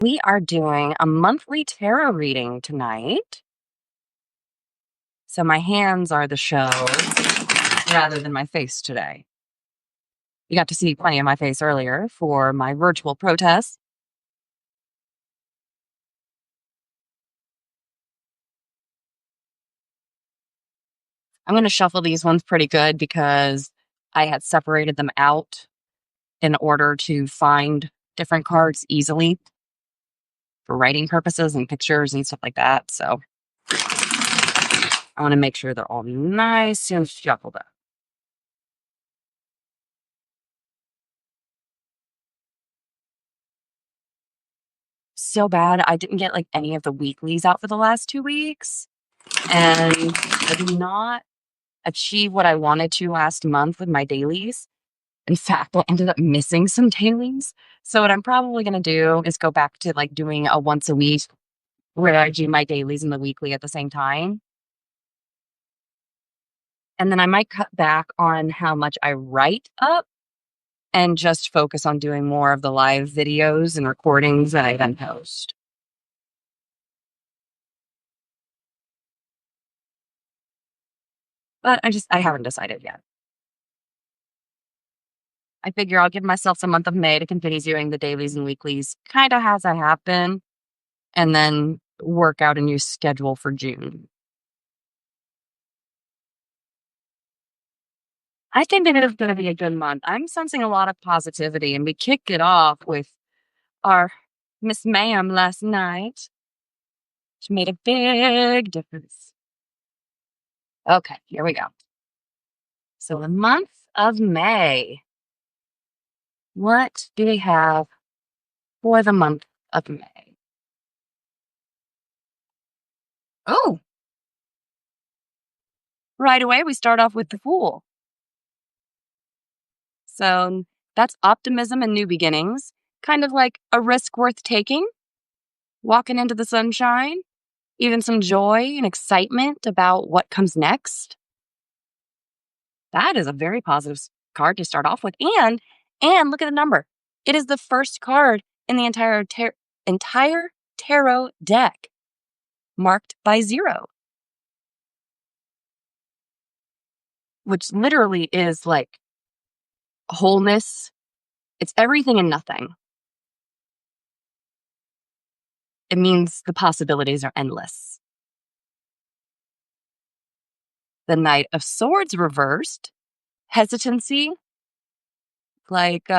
We are doing a monthly tarot reading tonight. So my hands are the show rather than my face today. You got to see plenty of my face earlier for my virtual protest. I'm going to shuffle these ones pretty good because I had separated them out in order to find different cards easily for writing purposes and pictures and stuff like that. So I want to make sure they're all nice and shuffled up. So bad. I didn't get like any of the weeklies out for the last 2 weeks. And I did not achieve what I wanted to last month with my dailies. In fact, I ended up missing some dailies. So what I'm probably going to do is go back to like doing a once a week where I do my dailies and the weekly at the same time. And then I might cut back on how much I write up and just focus on doing more of the live videos and recordings that I then post. But I haven't decided yet. I figure I'll give myself the month of May to continue doing the dailies and weeklies, kind of as I have been, and then work out a new schedule for June. I think that it is going to be a good month. I'm sensing a lot of positivity, and we kicked it off with our Miss Ma'am last night. She made a big difference. Okay, here we go. So the month of May. What do we have for the month of May? Oh, right away we start off with the Fool. So that's optimism and new beginnings, kind of like a risk worth taking, walking into the sunshine, even some joy and excitement about what comes next. That is a very positive card to start off with. And look at the number. It is the first card in the entire tarot deck marked by 0, which literally is like wholeness. It's everything and nothing. It means the possibilities are endless. The Knight of Swords reversed, hesitancy, like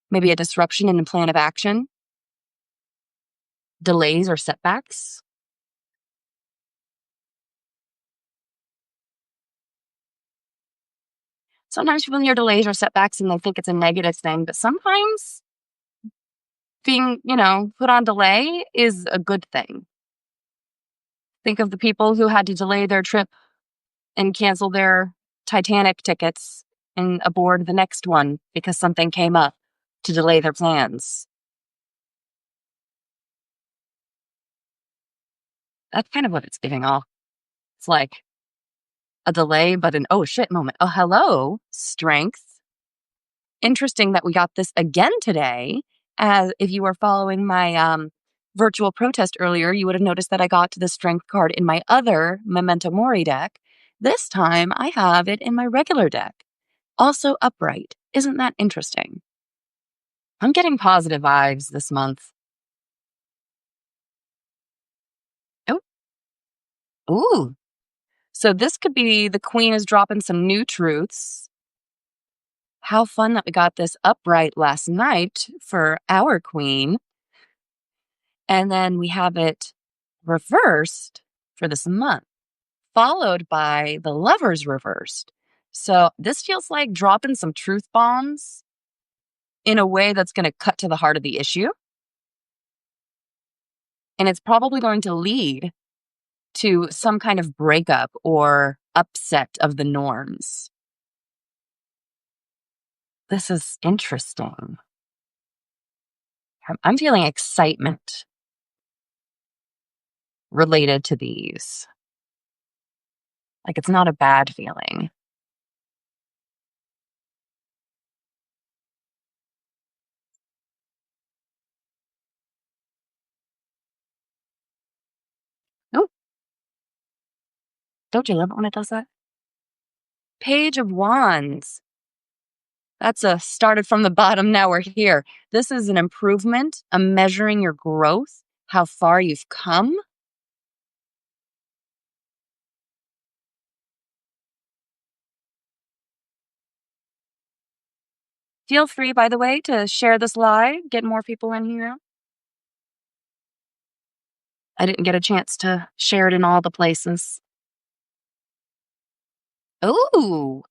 maybe a disruption in the plan of action, delays or setbacks. Sometimes people hear delays or setbacks and they think it's a negative thing, but sometimes being, put on delay is a good thing. Think of the people who had to delay their trip and cancel their Titanic tickets and aboard the next one because something came up to delay their plans. That's kind of what it's giving off. It's like a delay, but an oh shit moment. Oh, hello, strength. Interesting that we got this again today. As if you were following my virtual protest earlier, you would have noticed that I got the strength card in my other Memento Mori deck. This time I have it in my regular deck. Also upright. Isn't that interesting? I'm getting positive vibes this month. Oh, ooh. So this could be the Queen is dropping some new truths. How fun that we got this upright last night for our Queen. And then we have it reversed for this month, followed by the Lovers reversed. So this feels like dropping some truth bombs in a way that's going to cut to the heart of the issue. And it's probably going to lead to some kind of breakup or upset of the norms. This is interesting. I'm feeling excitement related to these. Like it's not a bad feeling. Don't you love it when it does that? Page of Wands. That's a started from the bottom, now we're here. This is an improvement, a measuring your growth, how far you've come. Feel free, by the way, to share this live, get more people in here. I didn't get a chance to share it in all the places. Ooh,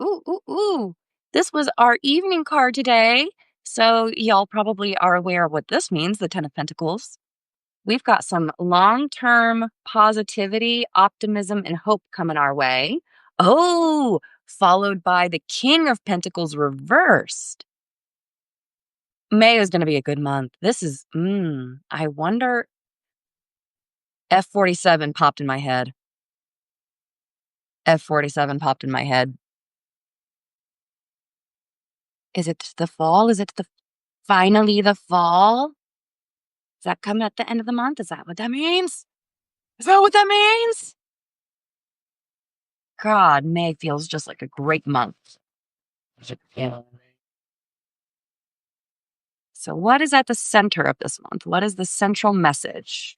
ooh, ooh, ooh. This was our evening card today. So, y'all probably are aware of what this means, the Ten of Pentacles. We've got some long term positivity, optimism, and hope coming our way. Oh, followed by the King of Pentacles reversed. May is going to be a good month. This is, I wonder. F-47 popped in my head. F-47 popped in my head. Is it the fall? Is it finally the fall? Is that coming at the end of the month? Is that what that means? Is that what that means? God, May feels just like a great month. Yeah. So what is at the center of this month? What is the central message?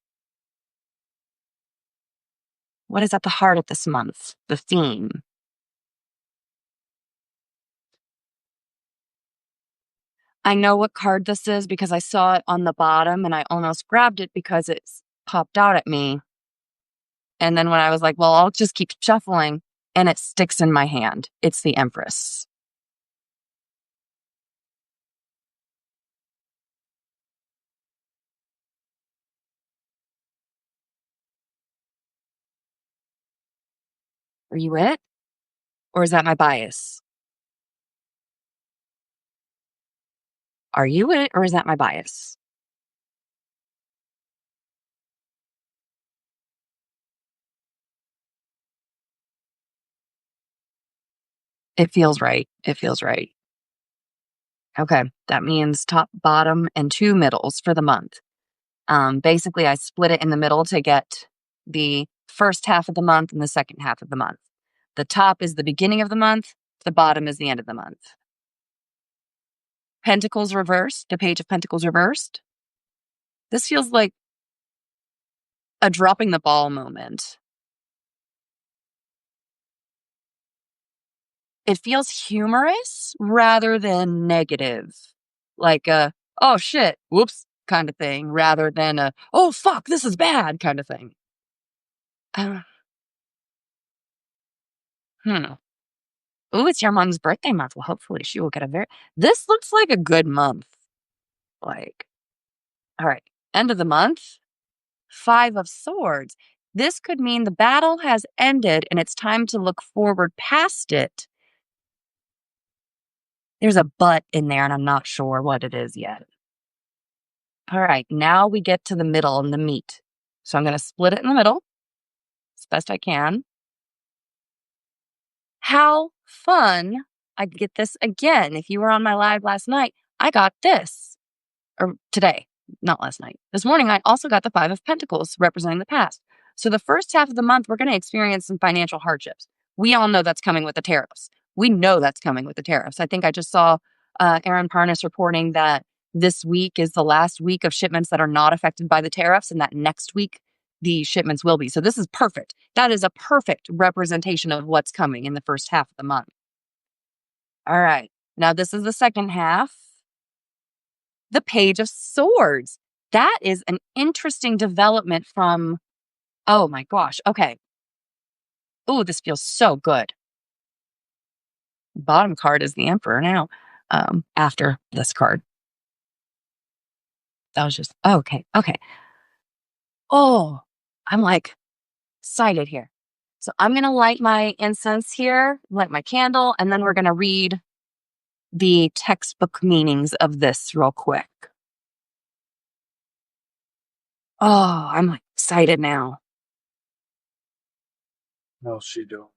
What is at the heart of this month? The theme? I know what card this is because I saw it on the bottom and I almost grabbed it because it's popped out at me. And then when I was like, well, I'll just keep shuffling, and it sticks in my hand. It's the Empress. Are you it? Or is that my bias? Are you it? Or is that my bias? It feels right. It feels right. Okay. That means top, bottom, and two middles for the month. Basically, I split it in the middle to get the first half of the month and the second half of the month. The top is the beginning of the month. The bottom is the end of the month. Pentacles reversed, the Page of Pentacles reversed. This feels like a dropping the ball moment. It feels humorous rather than negative. Like a, oh shit, whoops kind of thing, rather than a, oh fuck, this is bad kind of thing. Uh, hmm. Ooh, it's your mom's birthday month. Well, hopefully she will get a very. This looks like a good month. Like, all right, end of the month, Five of Swords. This could mean the battle has ended and it's time to look forward past it. There's a but in there, and I'm not sure what it is yet. All right, now we get to the middle and the meat. So I'm going to split it in the middle as best I can. How fun. I get this again. If you were on my live last night, I got this. Or today, not last night. This morning, I also got the Five of Pentacles representing the past. So the first half of the month, we're going to experience some financial hardships. We all know that's coming with the tariffs. We know that's coming with the tariffs. I think I just saw Aaron Parnas reporting that this week is the last week of shipments that are not affected by the tariffs, and that next week the shipments will be. So this is perfect. That is a perfect representation of what's coming in the first half of the month. All right. Now this is the second half. The Page of Swords. That is an interesting development from, oh my gosh. Okay. Oh, this feels so good. Bottom card is the Emperor now, after this card. That was just, okay. Oh, I'm like excited here. So I'm going to light my incense here, light my candle, and then we're going to read the textbook meanings of this real quick. Oh, I'm like excited now. How's she doing?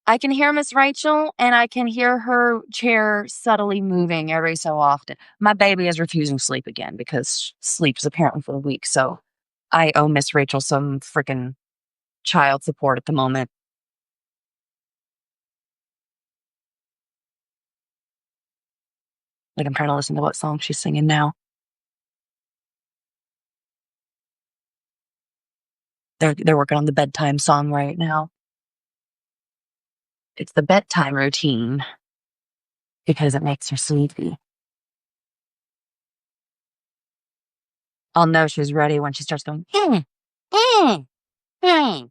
I can hear Miss Rachel, and I can hear her chair subtly moving every so often. My baby is refusing sleep again because sleep is apparently for the weak. So I owe Miss Rachel some freaking child support at the moment. Like, I'm trying to listen to what song she's singing now. They're working on the bedtime song right now. It's the bedtime routine because it makes her sleepy. I'll know she's ready when she starts going, mm, mm.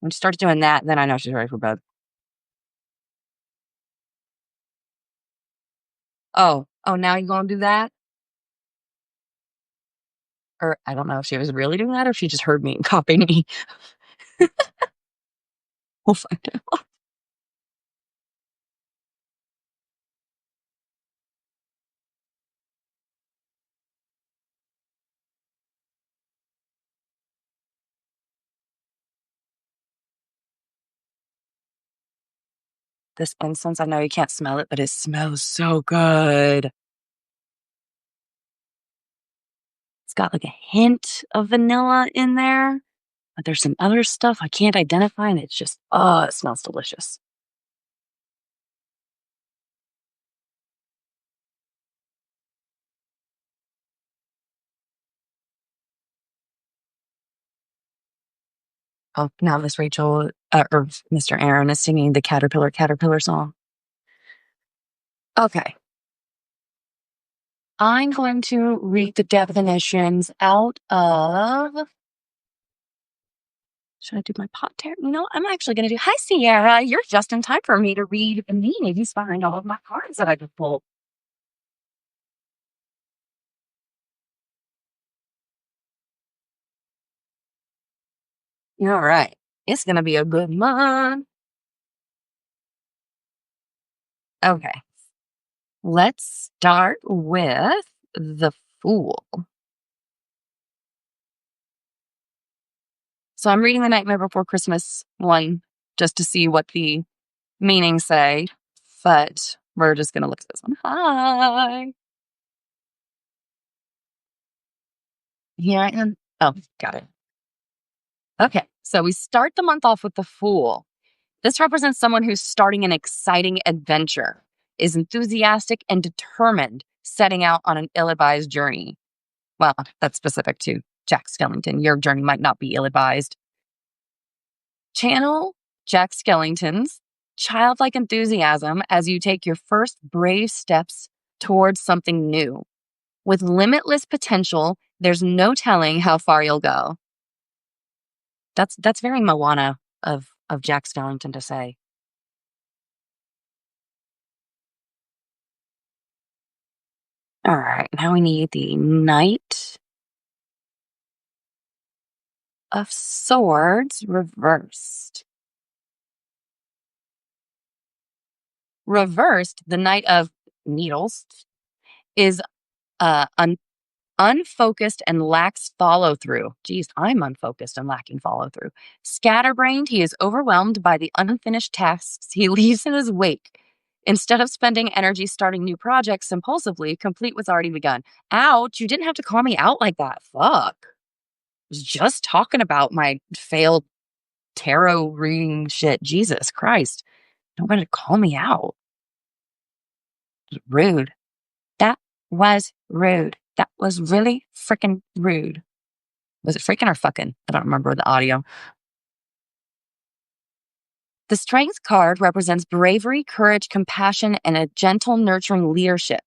When she starts doing that, then I know she's ready for bed. Oh, now you gonna do that? Or I don't know if she was really doing that or if she just heard me and copied me. We'll find out. This incense, I know you can't smell it, but it smells so good. It's got like a hint of vanilla in there, but there's some other stuff I can't identify, and it's just, oh, it smells delicious. Oh, now Miss Rachel or Mr. Aaron is singing the Caterpillar song. Okay. I'm going to read the definitions out of. Should I do my pot tear? No, I'm actually going to do. Hi, Sierra. You're just in time for me to read the meanings behind all of my cards that I just pulled. All right. It's going to be a good month. Okay. Let's start with the Fool. So I'm reading the Nightmare Before Christmas one just to see what the meanings say, but we're just going to look at this one. Hi. Here I am. Oh, got it. Okay. So we start the month off with the Fool. This represents someone who's starting an exciting adventure, is enthusiastic and determined, setting out on an ill-advised journey. Well, that's specific to Jack Skellington. Your journey might not be ill-advised. Channel Jack Skellington's childlike enthusiasm as you take your first brave steps towards something new. With limitless potential, there's no telling how far you'll go. That's very Moana of Jack Skellington to say. All right, now we need the Knight of Swords reversed. Reversed, the Knight of Needles is unfocused and lacks follow through. Geez, I'm unfocused and lacking follow through. Scatterbrained, he is overwhelmed by the unfinished tasks he leaves in his wake. Instead of spending energy starting new projects impulsively, complete what's already begun. Ouch, you didn't have to call me out like that. Fuck. I was just talking about my failed tarot reading shit. Jesus Christ. Nobody to call me out. Rude. That was rude. That was really freaking rude. Was it freaking or fucking? I don't remember the audio. The Strength card represents bravery, courage, compassion, and a gentle, nurturing leadership.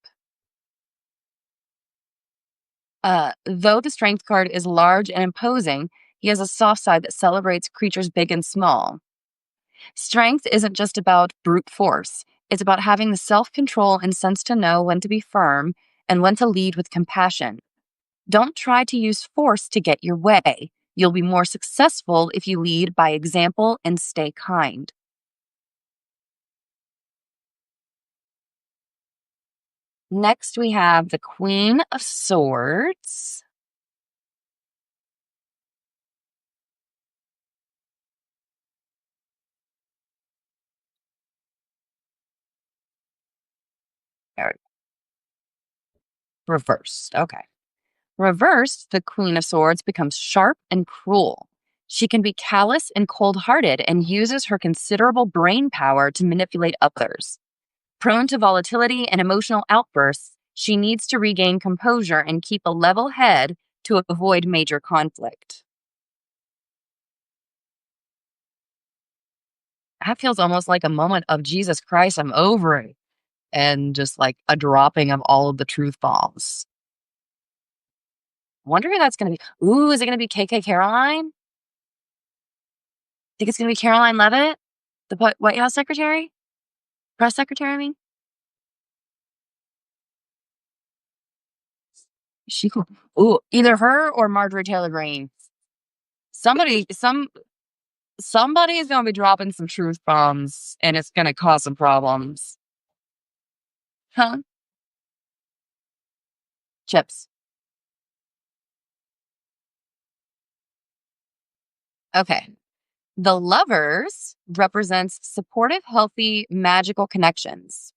Though the Strength card is large and imposing, he has a soft side that celebrates creatures big and small. Strength isn't just about brute force. It's about having the self-control and sense to know when to be firm and when to lead with compassion. Don't try to use force to get your way. You'll be more successful if you lead by example and stay kind. Next, we have the Queen of Swords. There we go. Reversed. Okay. Reversed, the Queen of Swords becomes sharp and cruel. She can be callous and cold-hearted and uses her considerable brain power to manipulate others. Prone to volatility and emotional outbursts, she needs to regain composure and keep a level head to avoid major conflict. That feels almost like a moment of Jesus Christ, I'm over it. And just like a dropping of all of the truth bombs. Wonder who that's going to be. Ooh, is it going to be KK Caroline? Think it's going to be Caroline Leavitt, the White House secretary? Press secretary, I mean? Is she cool? Ooh, either her or Marjorie Taylor Greene. Somebody is going to be dropping some truth bombs, and it's going to cause some problems. Huh? Chips. Okay. The Lovers represents supportive, healthy, magical connections.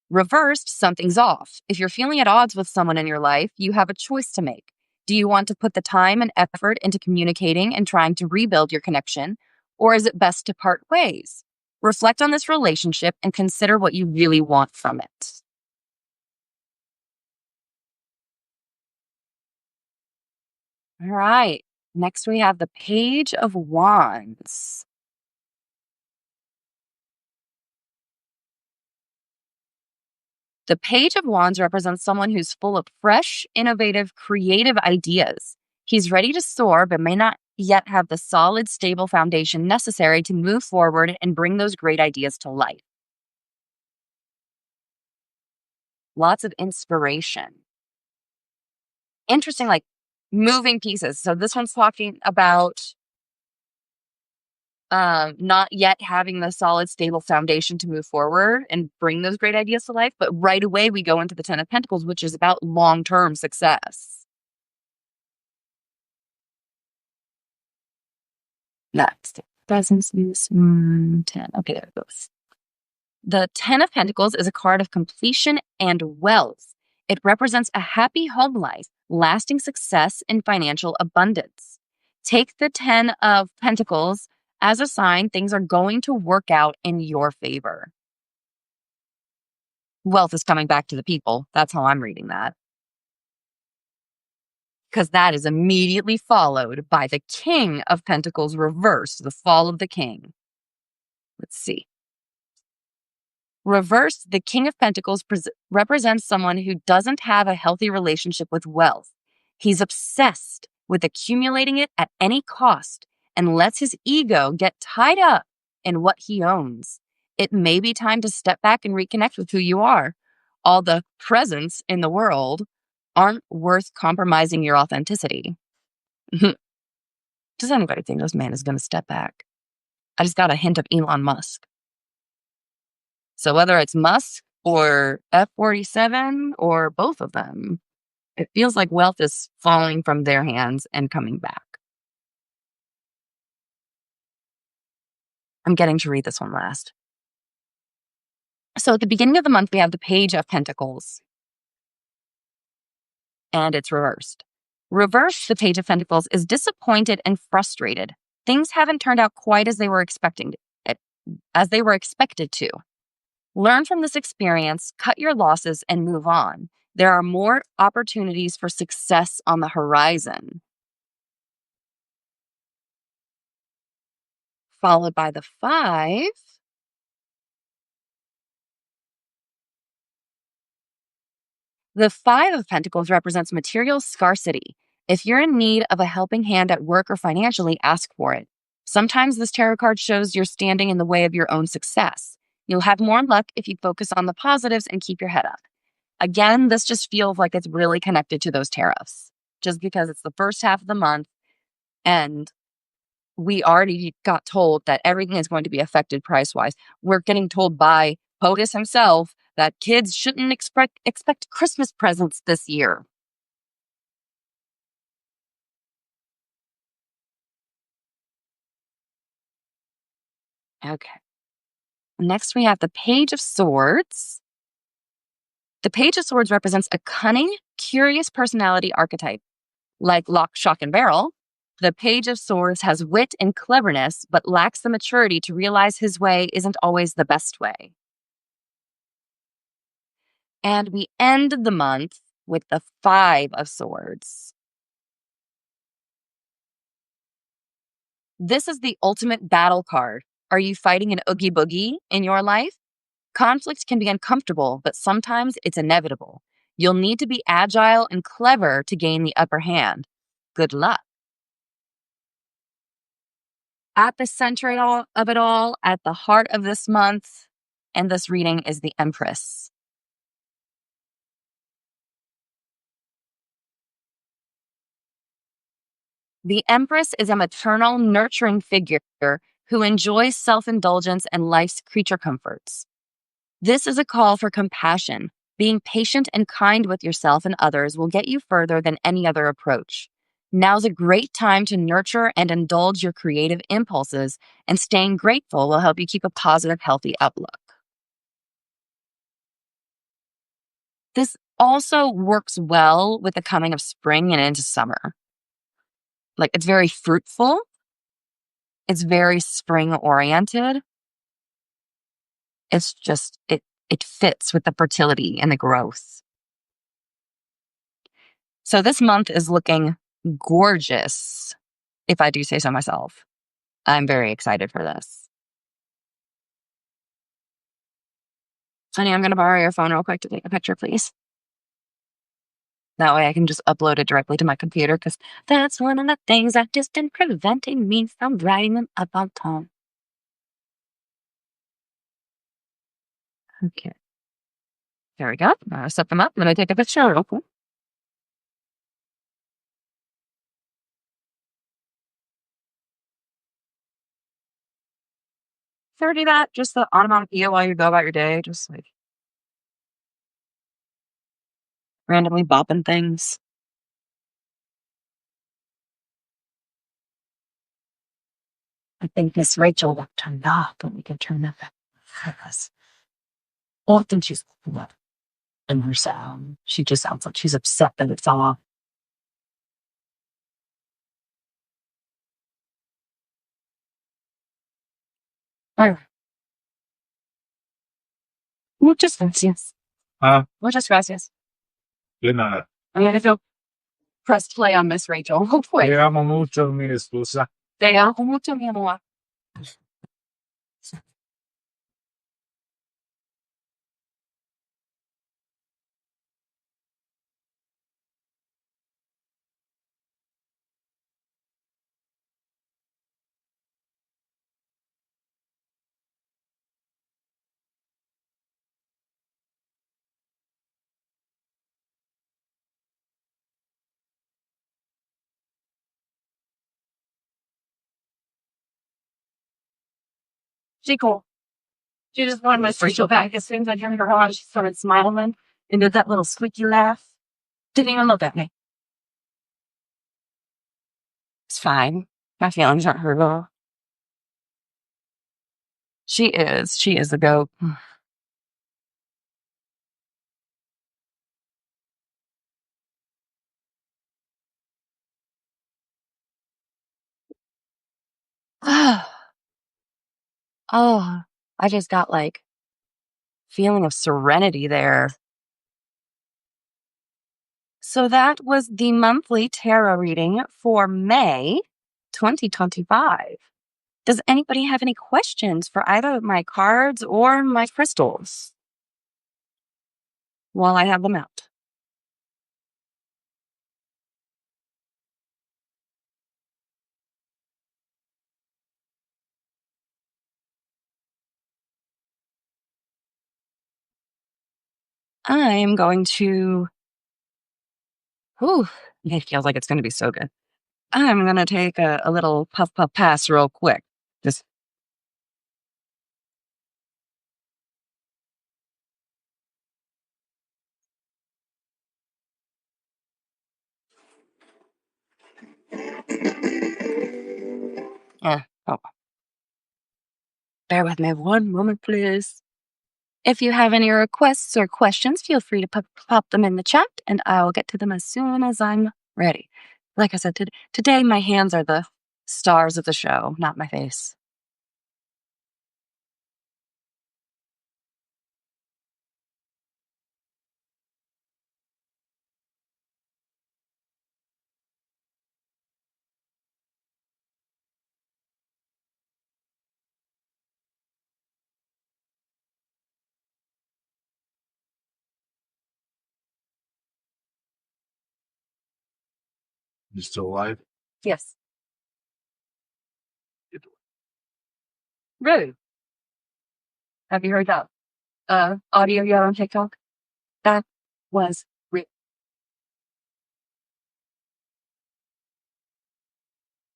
Reversed, something's off. If you're feeling at odds with someone in your life, you have a choice to make. Do you want to put the time and effort into communicating and trying to rebuild your connection, or is it best to part ways? Reflect on this relationship and consider what you really want from it. All right. Next, we have the Page of Wands. The Page of Wands represents someone who's full of fresh, innovative, creative ideas. He's ready to soar, but may not yet have the solid, stable foundation necessary to move forward and bring those great ideas to life. Lots of inspiration. Interesting, like moving pieces. So this one's talking about not yet having the solid, stable foundation to move forward and bring those great ideas to life. But right away, we go into the Ten of Pentacles, which is about long-term success. Next, presence use 10. Okay, there it goes. The Ten of Pentacles is a card of completion and wealth. It represents a happy home life, lasting success, and financial abundance. Take the Ten of Pentacles as a sign things are going to work out in your favor. Wealth is coming back to the people. That's how I'm reading that. Because that is immediately followed by the King of Pentacles reversed, the fall of the king. Let's see. Reversed, the King of Pentacles represents someone who doesn't have a healthy relationship with wealth. He's obsessed with accumulating it at any cost and lets his ego get tied up in what he owns. It may be time to step back and reconnect with who you are. All the presents in the world aren't worth compromising your authenticity. Does anybody think this man is going to step back? I just got a hint of Elon Musk. So whether it's Musk or F-47 or both of them, it feels like wealth is falling from their hands and coming back. I'm getting to read this one last. So at the beginning of the month, we have the Page of Pentacles. And it's reversed. Reversed, the Page of Pentacles is disappointed and frustrated. Things haven't turned out quite as they were expected to. Learn from this experience, cut your losses, and move on. There are more opportunities for success on the horizon. Followed by the 5. The 5 of Pentacles represents material scarcity. If you're in need of a helping hand at work or financially, ask for it. Sometimes this tarot card shows you're standing in the way of your own success. You'll have more luck if you focus on the positives and keep your head up. Again, this just feels like it's really connected to those tariffs, just because it's the first half of the month and we already got told that everything is going to be affected price-wise. We're getting told by POTUS himself that kids shouldn't expect Christmas presents this year. Okay. Next, we have the Page of Swords. The Page of Swords represents a cunning, curious personality archetype. Like Lock, Shock, and Barrel, The Page of Swords has wit and cleverness, but lacks the maturity to realize his way isn't always the best way. And we end the month with the Five of Swords. This is the ultimate battle card. Are you fighting an oogie boogie in your life? Conflict can be uncomfortable, but sometimes it's inevitable. You'll need to be agile and clever to gain the upper hand. Good luck. At the center of it all, at the heart of this month and this reading, is the Empress. The Empress is a maternal, nurturing figure who enjoys self-indulgence and life's creature comforts. This is a call for compassion. Being patient and kind with yourself and others will get you further than any other approach. Now's a great time to nurture and indulge your creative impulses, and staying grateful will help you keep a positive, healthy outlook. This also works well with the coming of spring and into summer. Like, it's very fruitful. It's very spring oriented. It's just, it fits with the fertility and the growth. So this month is looking gorgeous, if I do say so myself. I'm very excited for this. Honey, I'm going to borrow your phone real quick to take a picture, please. That way I can just upload it directly to my computer, because that's one of the things that just been preventing me from writing them up on time. Okay. There we go. I'll set them up. I'm going to take a picture real quick. Ever do that? Just the onomatopoeia while you go about your day, just like randomly bopping things. I think Miss Rachel will turn it off, but we can turn that back. Often she's what in her sound. She just sounds like she's upset that it's off. All right. Muchas gracias. Muchas gracias. De nada. I'm gonna go press play on Miss Rachel real Te quick. amo mucho, mi esposa. Te amo mucho, mi amor. She cool. She just wanted Miss Rachel back. As soon as I turned her on, she started smiling and did that little squeaky laugh. Didn't even look at me. It's fine. My feelings aren't hurt at all. She is. She is the goat. Oh, I just got like feeling of serenity there. So that was the monthly tarot reading for May 2025. Does anybody have any questions for either my cards or my crystals while I have them out? I am going to, it feels like it's going to be so good. I'm going to take a little puff pass real quick. Just oh, bear with me one moment, please. If you have any requests or questions, feel free to pop them in the chat and I will get to them as soon as I'm ready. Like I said, today my hands are the stars of the show, not my face. You still alive? Yes. Really? Have you heard that audio yet on TikTok? That was real.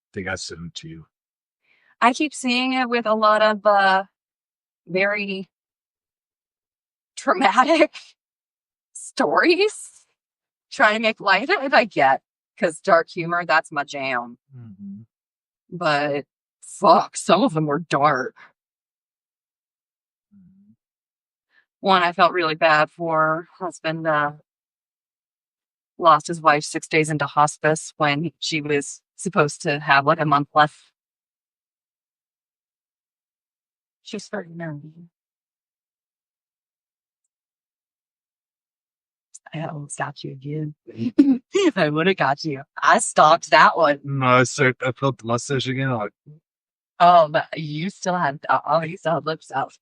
I think I sent it to you. I keep seeing it with a lot of very traumatic stories. Trying to make light of it, I get, because dark humor, that's my jam. Mm-hmm. But fuck, some of them were dark. Mm-hmm. One I felt really bad for. Husband lost his wife 6 days into hospice when she was supposed to have like a month left. She's 39. I almost got you again. I would have got you. I stalked that one. No, I felt the mustache again. Like, Oh, but you still have lips out.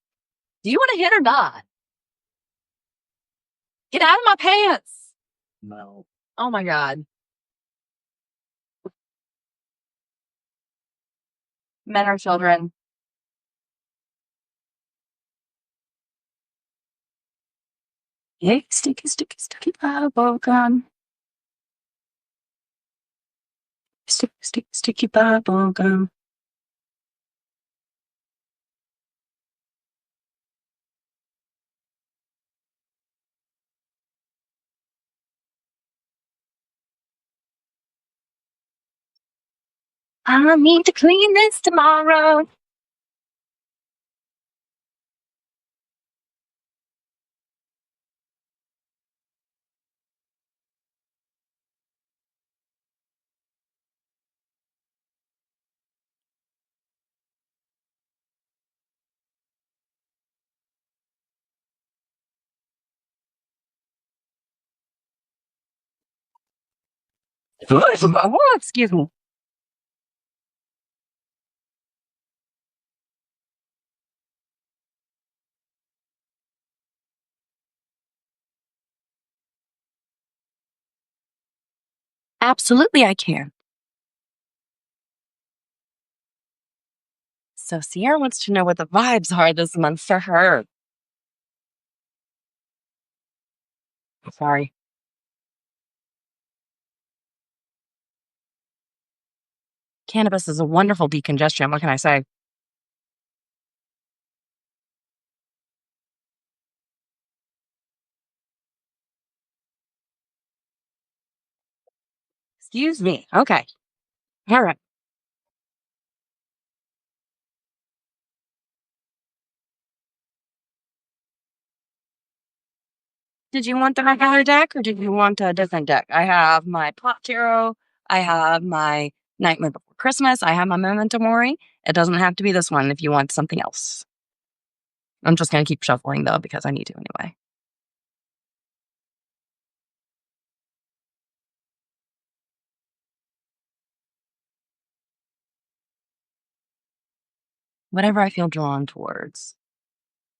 Do you want to hit or not? Get out of my pants. no. Oh my God. Men are children. Hey, sticky bubble gum. Sticky bubble gum. I need to clean this tomorrow. Oh, excuse me. Absolutely, I can. So Sierra wants to know what the vibes are this month for her. Sorry. Cannabis is a wonderful decongestion. What can I say? Excuse me. Okay. All right. Did you want the regular deck or did you want a different deck? I have my Pot Tarot. I have my Nightmare Before Christmas. I have my Memento Mori. It doesn't have to be this one if you want something else. I'm just going to keep shuffling though because I need to anyway. Whatever I feel drawn towards.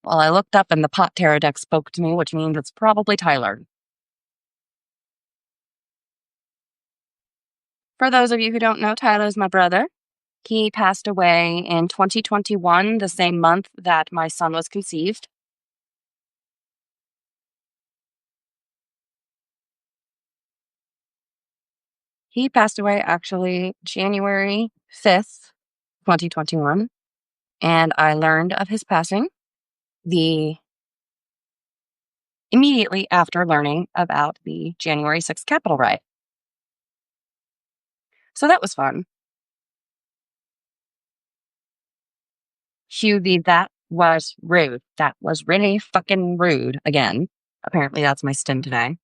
Well, I looked up and the Pot Tarot deck spoke to me, which means it's probably Tyler. For those of you who don't know, Tyler's my brother. He passed away in 2021, the same month that my son was conceived. He passed away actually January 5th, 2021. And I learned of his passing immediately after learning about the January 6th Capitol riot. So that was fun. Hughie, that was rude. That was really fucking rude again. Apparently that's my stim today.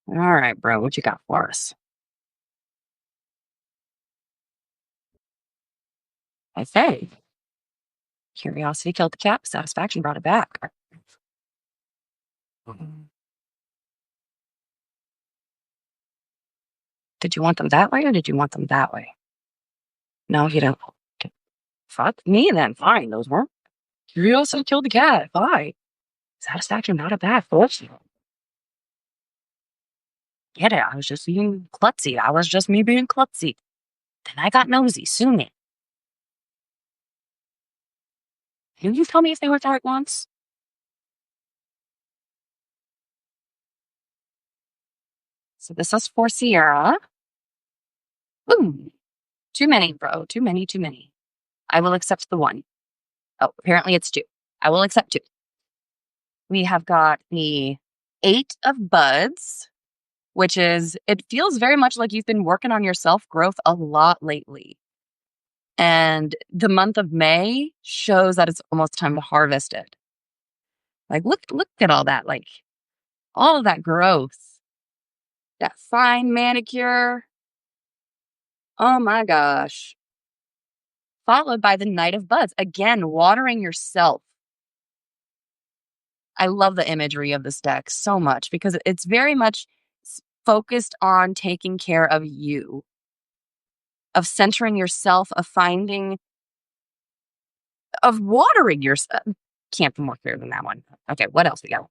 All right, bro, what you got for us? I say, curiosity killed the cat, satisfaction brought it back. Did you want them that way or did you want them that way? No, you don't. Okay. Fuck me then. Fine. Those weren't. Curiosity killed the cat. Fine. Satisfaction brought it back. Bullshit. Get it. I was just being klutzy. I was just me being klutzy. Then I got nosy. Sue me. Can you tell me if they were right once? So this is for Sierra. Boom. Too many, bro. Too many, too many. I will accept the one. Oh, apparently it's two. I will accept two. We have got the 8 of Buds, which is, it feels very much like you've been working on your self growth a lot lately. And the month of May shows that it's almost time to harvest it. Like, look at all that, like, all of that growth, that fine manicure. Oh my gosh. Followed by the Knight of Buds. Again, watering yourself. I love the imagery of this deck so much because it's very much focused on taking care of you, of centering yourself, of finding, of watering yourself. Can't be more clear than that one. Okay, what else we got?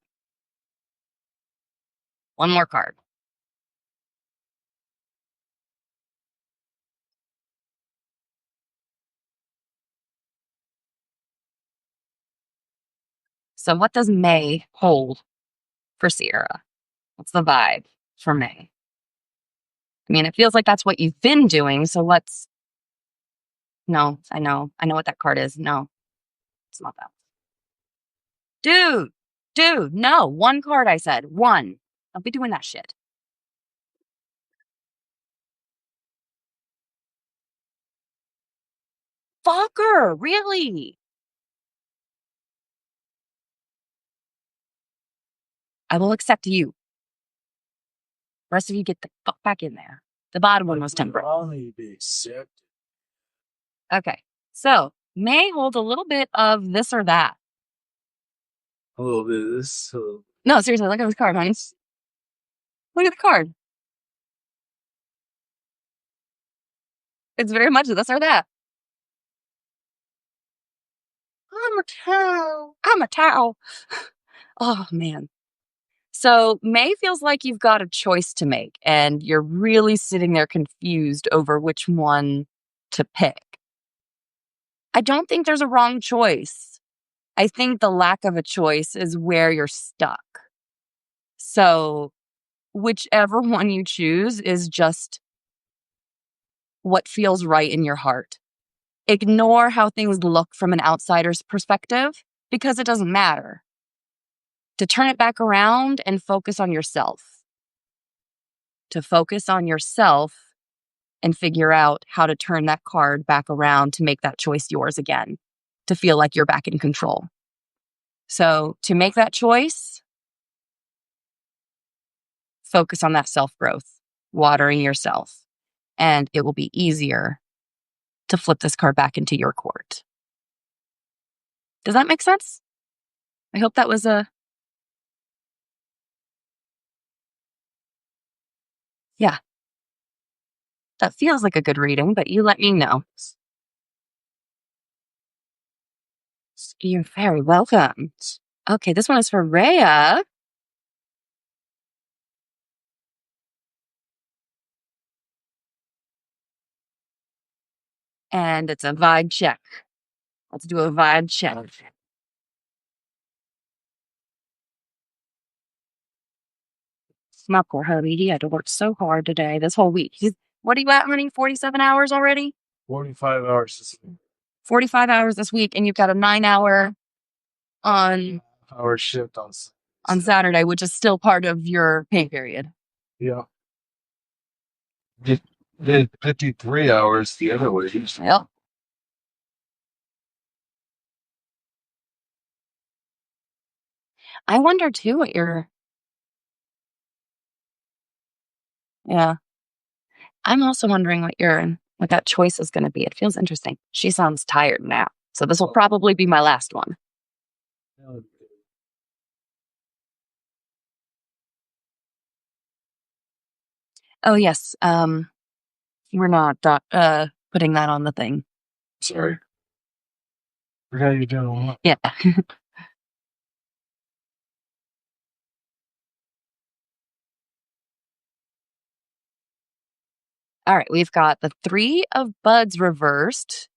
One more card. So what does May hold for Sierra? What's the vibe for May? I mean, it feels like that's what you've been doing. So what's, no, I know what that card is. No, it's not that. Dude, no, one card I said, one. Don't be doing that shit. Fucker, really? I will accept you. The rest of you get the fuck back in there. The bottom one was temperate. Only be accepted. Okay, so May hold a little bit of this or that. A little bit of this. No, seriously, look at this card, honey. Look at the card. It's very much this or that. I'm a cow. I'm a towel. Oh, man. So May feels like you've got a choice to make, and you're really sitting there confused over which one to pick. I don't think there's a wrong choice. I think the lack of a choice is where you're stuck. So whichever one you choose is just what feels right in your heart. Ignore how things look from an outsider's perspective because it doesn't matter. To turn it back around and focus on yourself. To focus on yourself and figure out how to turn that card back around to make that choice yours again, to feel like you're back in control. So to make that choice, focus on that self-growth, watering yourself, and it will be easier to flip this card back into your court. Does that make sense? I hope that was yeah. That feels like a good reading, but you let me know. You're very welcome. Okay, this one is for Rhea. And it's a vibe check. Let's do a vibe check. My poor hubby, he had to work so hard today, this whole week. What are you at, honey? 47 hours already? 45 hours this week. 45 hours this week, and you've got a 9-hour on Hour shift on Saturday, which is still part of your pay period. Yeah. Did 53 hours the other way. Yep. I wonder too what Yeah. I'm also wondering what that choice is going to be. It feels interesting. She sounds tired now. So this will probably be my last one. Oh, yes. We're not putting that on the thing. Sorry. Forgot you're doing what? Yeah. All right. We've got the Three of Buds reversed.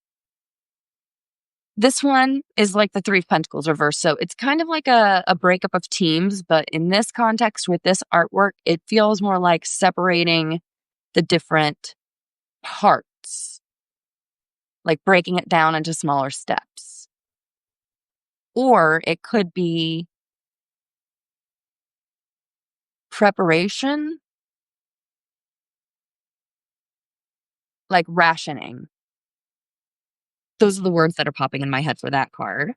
This one is like the Three of Pentacles reversed. So it's kind of like a breakup of teams. But in this context, with this artwork, it feels more like separating the different parts, like breaking it down into smaller steps. Or it could be preparation, like rationing. Those are the words that are popping in my head for that card.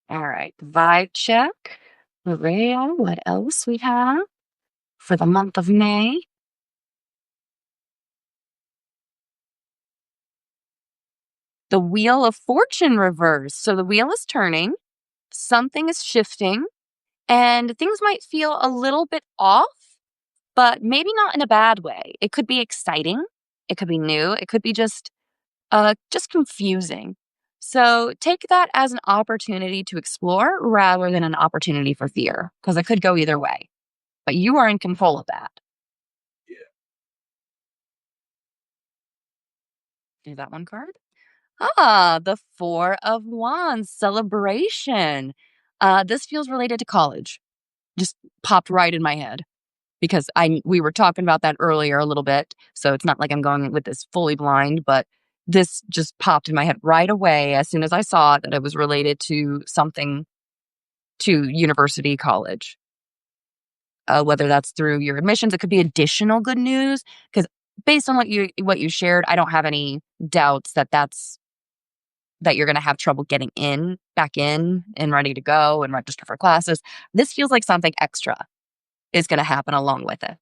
All right, vibe check. Maria, what else we have for the month of May? The Wheel of Fortune reverse. So the wheel is turning, something is shifting, and things might feel a little bit off, but maybe not in a bad way. It could be exciting, it could be new, it could be just confusing. So take that as an opportunity to explore rather than an opportunity for fear, because it could go either way. But you are in control of that. Yeah. Is that one card? Ah, the Four of Wands celebration. This feels related to college. Just popped right in my head because we were talking about that earlier a little bit. So it's not like I'm going with this fully blind, but this just popped in my head right away as soon as I saw it, that it was related to something to university, college. Whether that's through your admissions, it could be additional good news. Because based on what you shared, I don't have any doubts that you're going to have trouble getting back in, and ready to go and register for classes. This feels like something extra is going to happen along with it.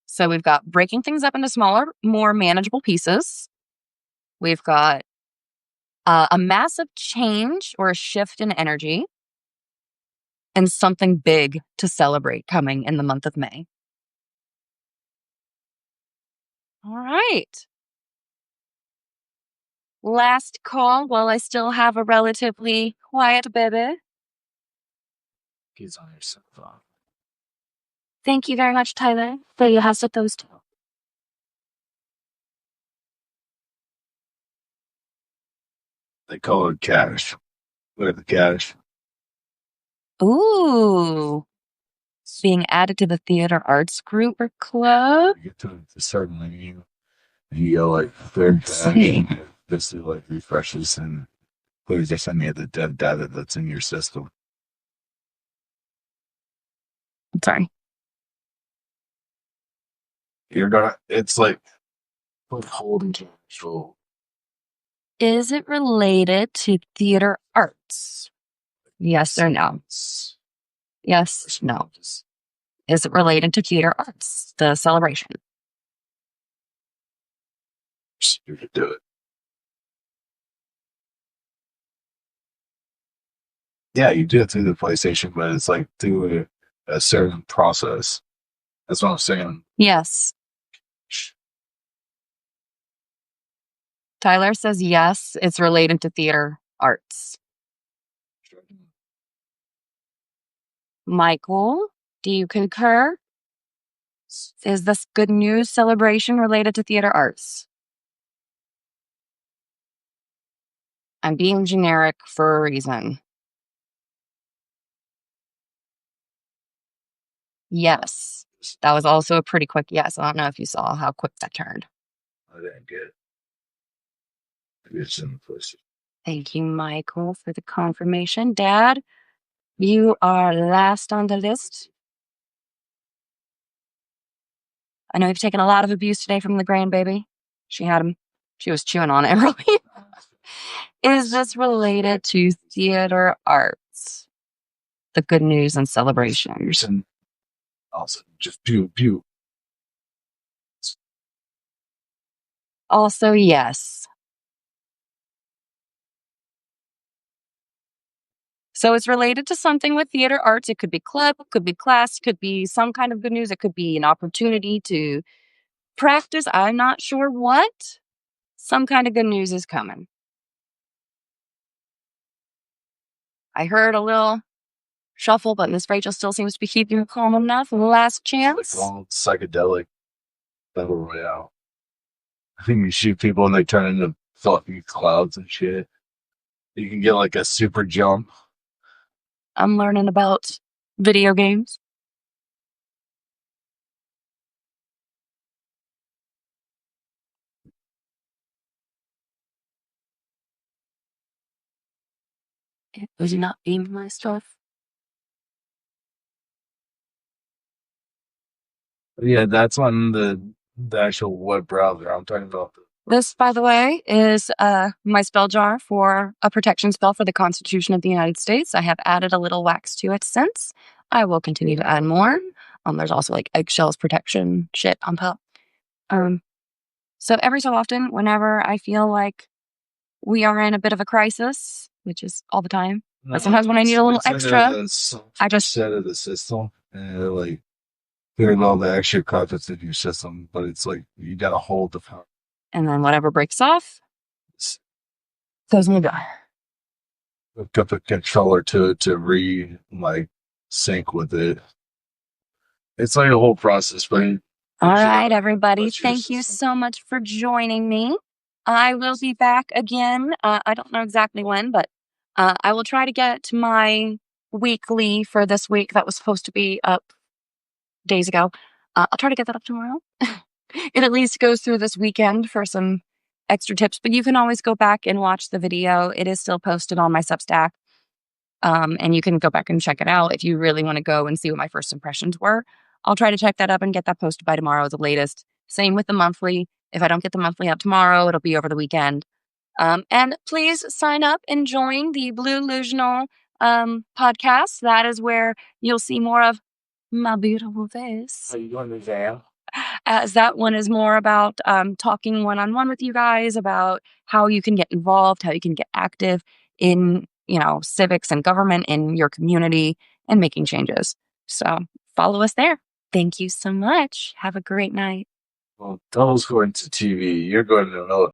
So we've got breaking things up into smaller, more manageable pieces. We've got a massive change or a shift in energy, and something big to celebrate coming in the month of May. All right. Last call while I still have a relatively quiet baby. He's on your cell phone. Thank you very much, Tyler. There you have those two. They call it cash. Look at the cash. Ooh. Being added to the theater arts group or club. You get to a certain menu, and you go like third cash. This is like refreshes and clears just any of the dead data that's in your system. I'm sorry. You're gonna. It's like holding control. Is it related to theater arts? Yes or no? Yes, no. Is it related to theater arts, the celebration? You can do it. Yeah, you do it through the PlayStation, but it's like through a certain process. That's what I'm saying. Yes. Tyler says yes, it's related to theater arts. Michael, do you concur? Is this good news celebration related to theater arts? I'm being generic for a reason. Yes. That was also a pretty quick yes. I don't know if you saw how quick that turned. I didn't get it. Maybe it's in the PlayStation. Thank you, Michael, for the confirmation. Dad, you are last on the list. I know you've taken a lot of abuse today from the grandbaby. She had him. She was chewing on it earlier. Is this related to theater arts? the good news and celebration. And also just pew pew. Also, yes. So it's related to something with theater arts. It could be club, could be class, could be some kind of good news. It could be an opportunity to practice. I'm not sure what. Some kind of good news is coming. I heard a little shuffle, but Miss Rachel still seems to be keeping it calm enough. Last chance. Like all psychedelic battle royale. I think you shoot people and they turn into fluffy clouds and shit. You can get like a super jump. I'm learning about video games. It was not being my stuff. Yeah, that's on the actual web browser. I'm talking about. This, by the way, is my spell jar for a protection spell for the Constitution of the United States. I have added a little wax to it since. I will continue to add more. There's also like eggshells protection shit on top. So every so often, whenever I feel like we are in a bit of a crisis, which is all the time, but sometimes when I need a little extra, I just set of the system and like clearing all the extra contents in your system, but it's like you gotta hold the power. And then whatever breaks off goes in the jar. Hook up a controller to sync with it. It's like a whole process, but all right, everybody. Thank you so much for joining me. I will be back again. I don't know exactly when, but I will try to get my weekly for this week that was supposed to be up days ago. I'll try to get that up tomorrow. It at least goes through this weekend for some extra tips, but you can always go back and watch the video. It is still posted on my Substack. And you can go back and check it out if you really want to go and see what my first impressions were. I'll try to check that up and get that posted by tomorrow at the latest. Same with the monthly. If I don't get the monthly up tomorrow, it'll be over the weekend. And please sign up and join the Blue Illusional podcast. That is where you'll see more of my beautiful face. How you doing, Michelle? As that one is more about talking one-on-one with you guys about how you can get involved, how you can get active in, civics and government in your community and making changes. So follow us there. Thank you so much. Have a great night. Well, those going to TV, you're going to know